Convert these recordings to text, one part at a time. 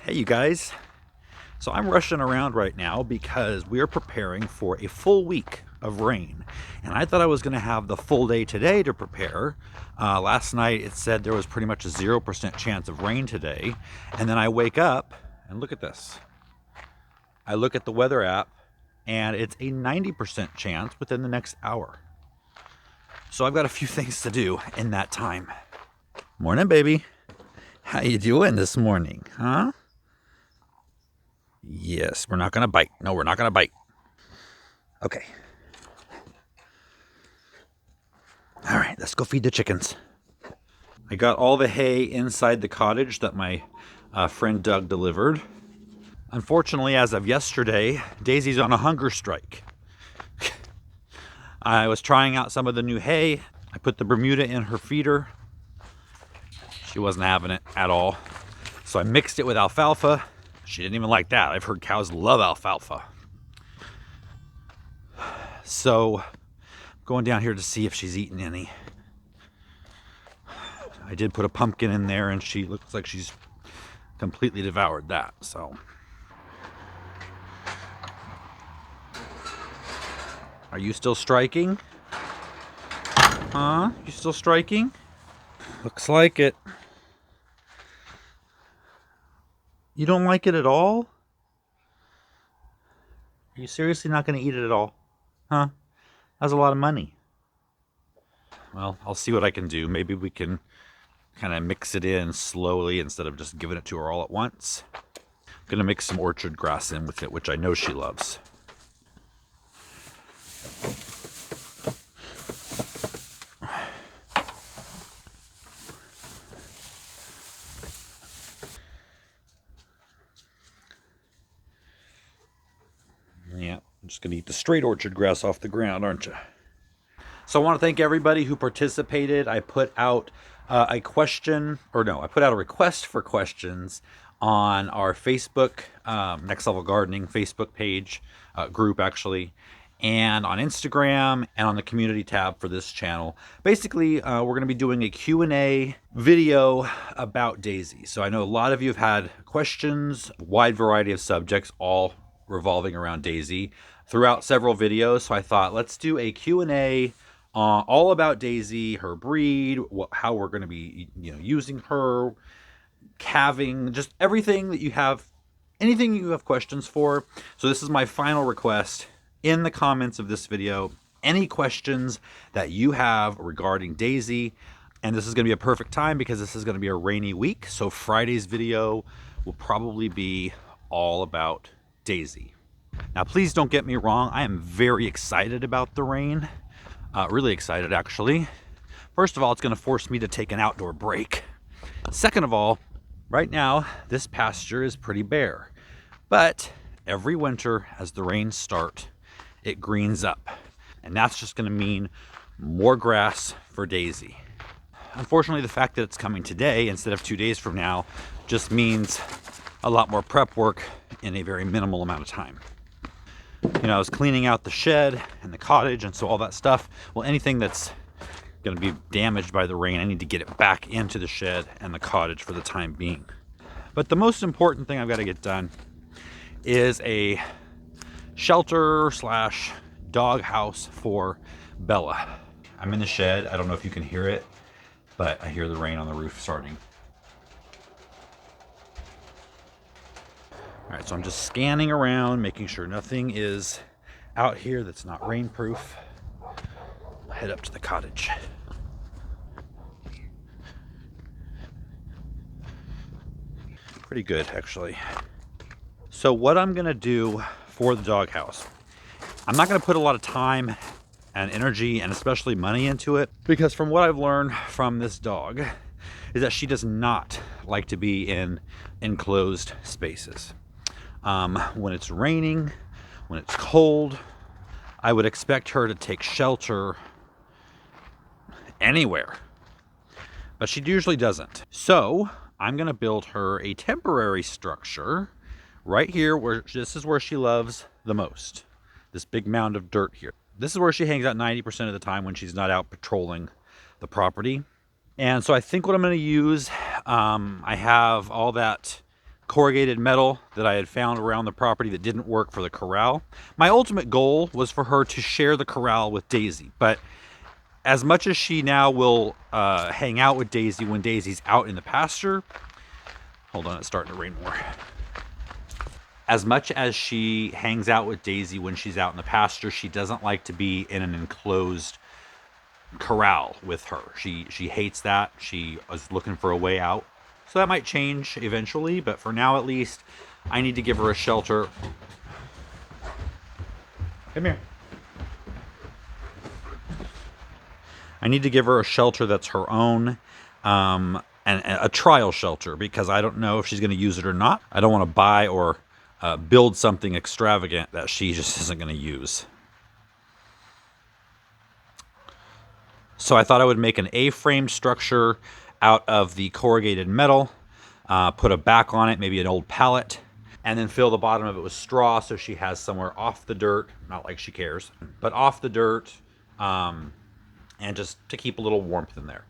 Hey you guys, so I'm rushing around right now because we are preparing for a full week of rain, and I thought I was going to have the full day today to prepare. Last night it said there was pretty much a 0% chance of rain today, and then I wake up and look at this. I look at the weather app and it's a 90% chance within the next hour. So I've got a few things to do in that time. Morning, baby. How you doing this morning, huh? Yes, we're not gonna bite. No, we're not gonna bite. Okay. All right, let's go feed the chickens. I got all the hay inside the cottage that my friend Doug delivered. Unfortunately, as of yesterday, Daisy's on a hunger strike. I was trying out some of the new hay. I put the Bermuda in her feeder. She wasn't having it at all. So I mixed it with alfalfa. She didn't even like that. I've heard cows love alfalfa. So I'm going down here to see if she's eaten any. I did put a pumpkin in there and she looks like she's completely devoured that. So are you still striking? Huh? You still striking? Looks like it. You don't like it at all? Are you seriously not going to eat it at all? Huh? That's a lot of money. Well, I'll see what I can do. Maybe we can kind of mix it in slowly instead of just giving it to her all at once. I'm going to mix some orchard grass in with it, which I know she loves. Yeah, I'm just going to eat the straight orchard grass off the ground, aren't you? So I want to thank everybody who participated. I put out I put out a request for questions on our Facebook, Next Level Gardening Facebook page, group actually, and on Instagram and on the community tab for this channel. Basically, we're going to be doing a Q&A video about Daisy. So I know a lot of you have had questions, a wide variety of subjects, all revolving around Daisy throughout several videos. So I thought, let's do a Q&A all about Daisy, her breed, how we're going to be using her, calving, just everything that you have, anything you have questions for. So this is my final request in the comments of this video. Any questions that you have regarding Daisy, and this is going to be a perfect time because this is going to be a rainy week. So Friday's video will probably be all about Daisy. Now, please don't get me wrong. I am very excited about the rain. Really excited, actually. First of all, it's going to force me to take an outdoor break. Second of all, right now, this pasture is pretty bare. But every winter, as the rains start, it greens up. And that's just going to mean more grass for Daisy. Unfortunately, the fact that it's coming today instead of 2 days from now just means a lot more prep work in a very minimal amount of time. I was cleaning out the shed and the cottage, and so all that stuff, well, anything that's going to be damaged by the rain, I need to get it back into the shed and the cottage for the time being. But the most important thing I've got to get done is a shelter / dog house for Bella. I'm in the shed. I don't know if you can hear it, but I hear the rain on the roof starting. All right, so I'm just scanning around, making sure nothing is out here that's not rainproof. I'll head up to the cottage. Pretty good, actually. So what I'm gonna do for the doghouse, I'm not gonna put a lot of time and energy and especially money into it, because from what I've learned from this dog is that she does not like to be in enclosed spaces. When it's raining, when it's cold, I would expect her to take shelter anywhere, but she usually doesn't. So I'm going to build her a temporary structure right here, where this is where she loves the most. This big mound of dirt here. This is where she hangs out 90% of the time when she's not out patrolling the property. And so I think what I'm going to use, I have all that corrugated metal that I had found around the property that didn't work for the corral. My ultimate goal was for her to share the corral with Daisy, but as much as she now will hang out with Daisy when Daisy's out in the pasture, hold on, it's starting to rain more. As much as she hangs out with Daisy when she's out in the pasture, she doesn't like to be in an enclosed corral with her. She hates that. She is looking for a way out. So that might change eventually, but for now at least, I need to give her a shelter. Come here. I need to give her a shelter that's her own, and a trial shelter, because I don't know if she's going to use it or not. I don't want to buy or build something extravagant that she just isn't going to use. So I thought I would make an A-frame structure out of the corrugated metal, put a back on it, maybe an old pallet, and then fill the bottom of it with straw so she has somewhere off the dirt, not like she cares, but off the dirt, and just to keep a little warmth in there.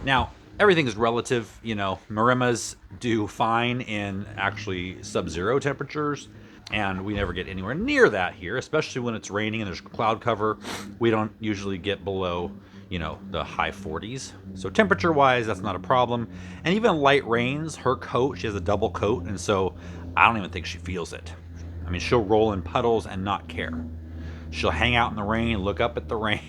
Now, everything is relative. You know, Maremmas do fine in actually sub-zero temperatures, and we never get anywhere near that here, especially when it's raining and there's cloud cover. We don't usually get below, you know, the high 40s. So temperature-wise, that's not a problem. And even light rains, her coat, she has a double coat, and so I don't even think she feels it. I mean, she'll roll in puddles and not care. She'll hang out in the rain, look up at the rain,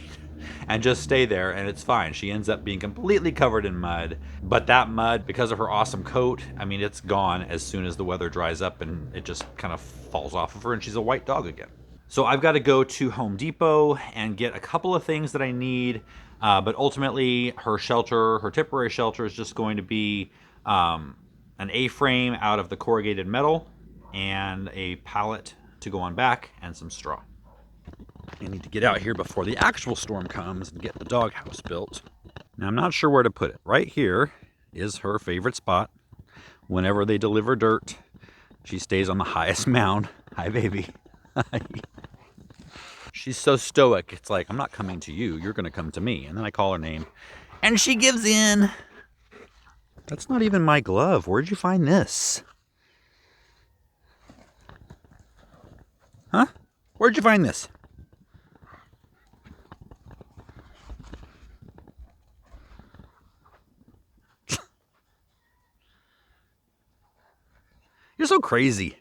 and just stay there, and it's fine. She ends up being completely covered in mud, but that mud, because of her awesome coat, I mean, it's gone as soon as the weather dries up, and it just kind of falls off of her, and she's a white dog again. So I've got to go to Home Depot and get a couple of things that I need, but ultimately her shelter, her temporary shelter, is just going to be an A-frame out of the corrugated metal and a pallet to go on back and some straw. I need to get out here before the actual storm comes and get the doghouse built. Now, I'm not sure where to put it. Right here is her favorite spot. Whenever they deliver dirt, she stays on the highest mound. Hi, baby. Hi. She's so stoic. It's like, I'm not coming to you. You're going to come to me. And then I call her name. And she gives in. That's not even my glove. Where'd you find this? Huh? Where'd you find this? You're so crazy.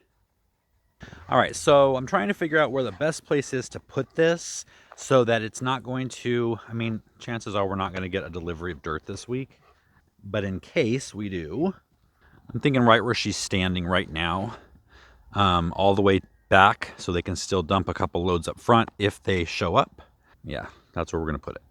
All right, so I'm trying to figure out where the best place is to put this so that it's not going to, I mean, chances are we're not going to get a delivery of dirt this week. But in case we do, I'm thinking right where she's standing right now, all the way back so they can still dump a couple loads up front if they show up. Yeah, that's where we're going to put it.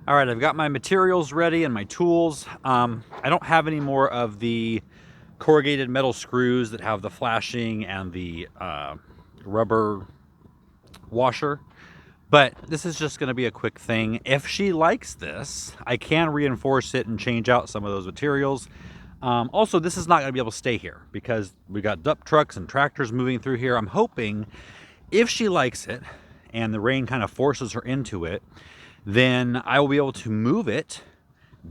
All right, I've got my materials ready and my tools. I don't have any more of the corrugated metal screws that have the flashing and the rubber washer, but this is just going to be a quick thing. If she likes this, I can reinforce it and change out some of those materials. Also, this is not going to be able to stay here because we got dump trucks and tractors moving through here. I'm hoping if she likes it and the rain kind of forces her into it, then I will be able to move it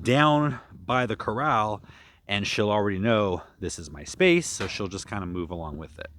down by the corral, and she'll already know this is my space, so she'll just kind of move along with it.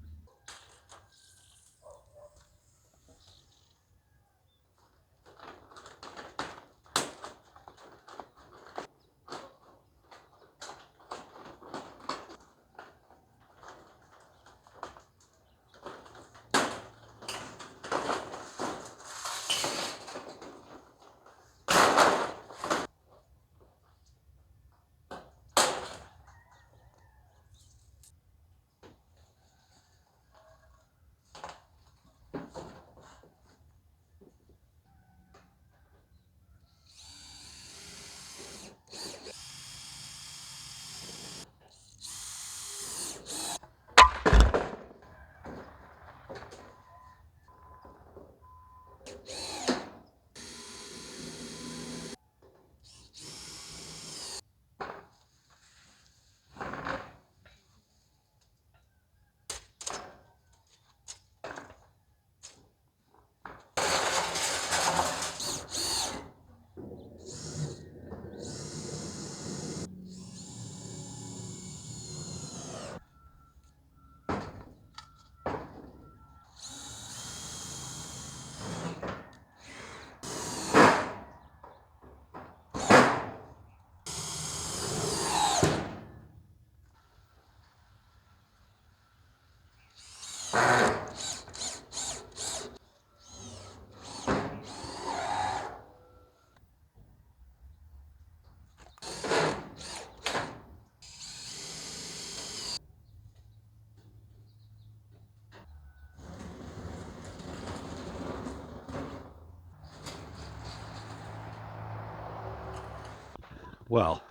Well,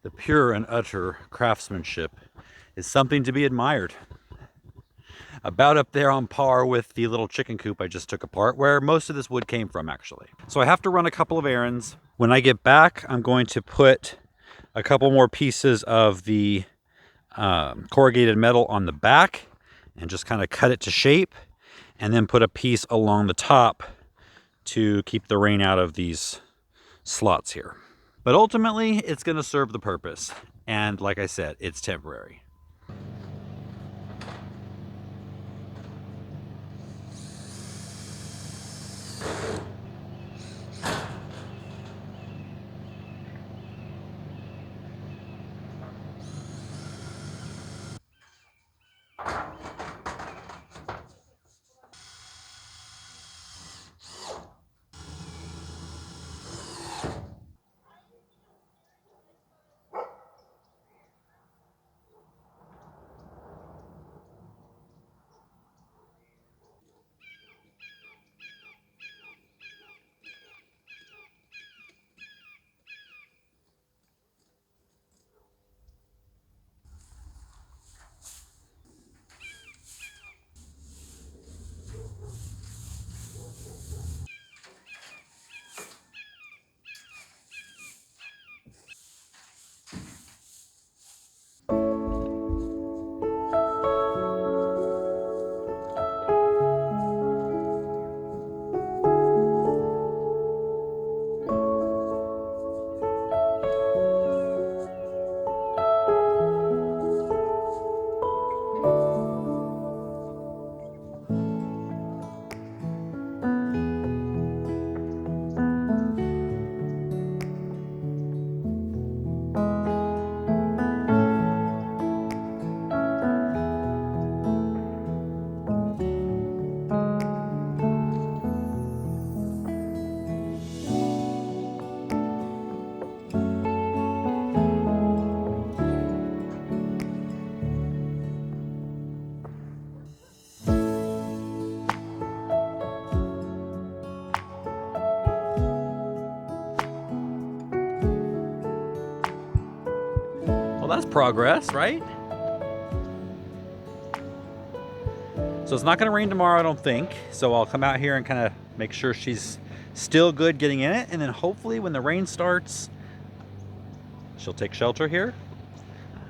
the pure and utter craftsmanship is something to be admired. About up there on par with the little chicken coop I just took apart, where most of this wood came from, actually. So I have to run a couple of errands. When I get back, I'm going to put a couple more pieces of the corrugated metal on the back and just kind of cut it to shape, and then put a piece along the top to keep the rain out of these slots here. But ultimately, it's going to serve the purpose. And like I said, it's temporary. Well, that's progress, right? So it's not going to rain tomorrow, I don't think. So I'll come out here and kind of make sure she's still good getting in it. And then hopefully when the rain starts, she'll take shelter here.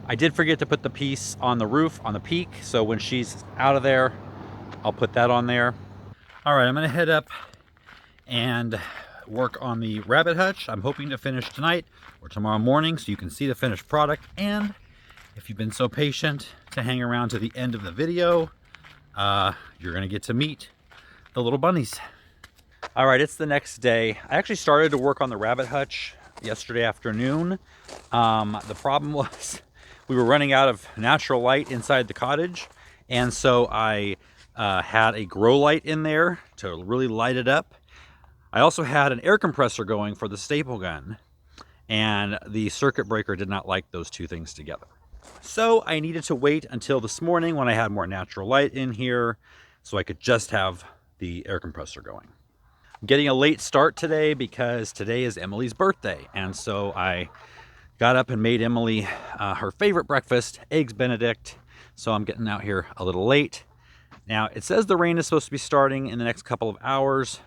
I did forget to put the piece on the roof, on the peak. So when she's out of there, I'll put that on there. All right, I'm going to head up and work on the rabbit hutch. I'm hoping to finish tonight or tomorrow morning so you can see the finished product. And if you've been so patient to hang around to the end of the video, you're gonna get to meet the little bunnies. All right, it's the next day. I actually started to work on the rabbit hutch yesterday afternoon. The problem was we were running out of natural light inside the cottage, and so I had a grow light in there to really light it up. I also had an air compressor going for the staple gun, and the circuit breaker did not like those two things together. So I needed to wait until this morning when I had more natural light in here so I could just have the air compressor going. I'm getting a late start today because today is Emilie's birthday, and so I got up and made Emilie her favorite breakfast, Eggs Benedict. So I'm getting out here a little late. Now it says the rain is supposed to be starting in the next couple of hours.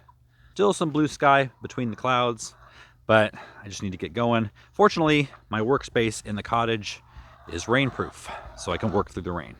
Still some blue sky between the clouds, but I just need to get going. Fortunately, my workspace in the cottage is rainproof, so I can work through the rain.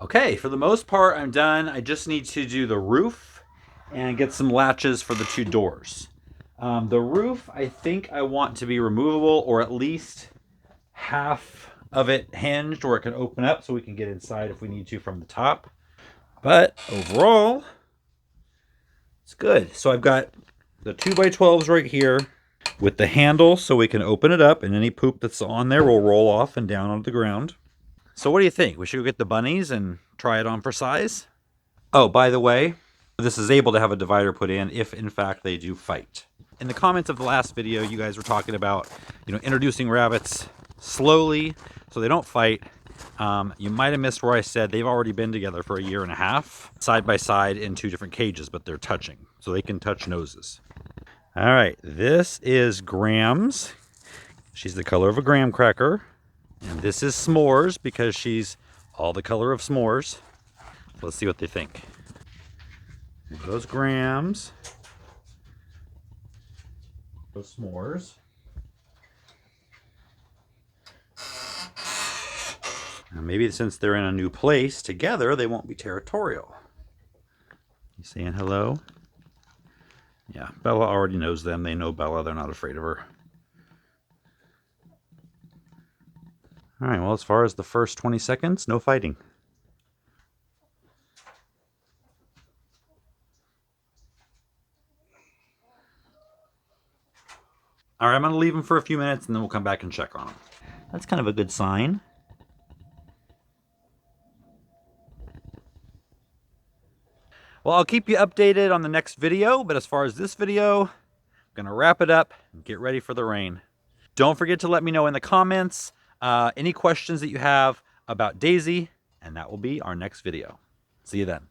Okay, for the most part, I'm done. I just need to do the roof and get some latches for the two doors. The roof, I think I want to be removable, or at least half of it hinged, or it can open up so we can get inside if we need to from the top. But overall, It's good. So I've got the 2x12s right here with the handle so we can open it up, and any poop that's on there will roll off and down onto the ground. So what do you think? We should go get the bunnies and try it on for size? Oh, by the way, this is able to have a divider put in if in fact they do fight. In the comments of the last video, you guys were talking about, introducing rabbits slowly so they don't fight. You might have missed where I said they've already been together for 1.5 years, side by side in 2 different cages, but they're touching, so they can touch noses. All right, this is Grams. She's the color of a graham cracker. And this is S'mores because she's all the color of s'mores. Let's see what they think. Here goes Grams. Those S'mores. Now maybe since they're in a new place together, they won't be territorial. You saying hello? Yeah, Bella already knows them. They know Bella. They're not afraid of her. All right, well, as far as the first 20 seconds, no fighting. All right, I'm going to leave them for a few minutes, and then we'll come back and check on them. That's kind of a good sign. Well, I'll keep you updated on the next video, but as far as this video, I'm going to wrap it up and get ready for the rain. Don't forget to let me know in the comments any questions that you have about Daisy, and that will be our next video. See you then.